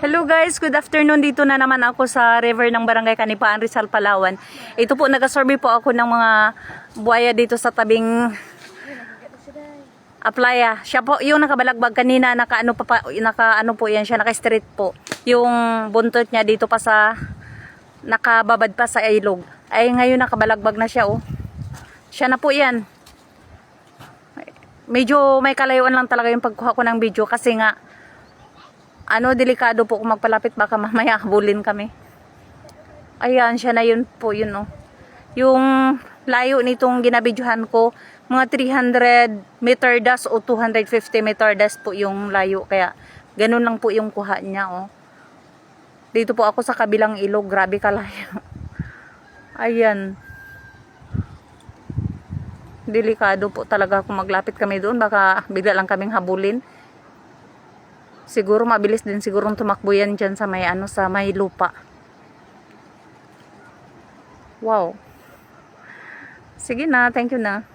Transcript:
Hello guys, good afternoon. Dito na naman ako sa river ng Barangay Kanipaan, Rizal, Palawan. Ito po, nag-survey po ako ng mga buhaya dito sa tabing Aplaya. Siya po yung nakabalagbag kanina, nakaano po yan siya, naka-straight po. Yung buntot niya dito pa sa nakababad pa sa ilog. Ay ngayon nakabalagbag na siya oh. Siya na po yan. Medyo may kalayuan lang talaga yung pagkuha ko ng video kasi nga delikado po kung magpalapit, baka mamaya habulin kami. Ayan, siya na yun po, yun oh. Yung layo nitong ginabidyohan ko, mga 300 meter dash o 250 meter dash po yung layo. Kaya, ganun lang po yung kuha niya oh. Dito po ako sa kabilang ilog, grabe kalayo. Ayan. Delikado po talaga kung maglapit kami doon, baka bigla lang kaming habulin. Siguro mabilis din siguro tumakbo yan dyan sa may sa may lupa. Wow. Sige na, thank you na.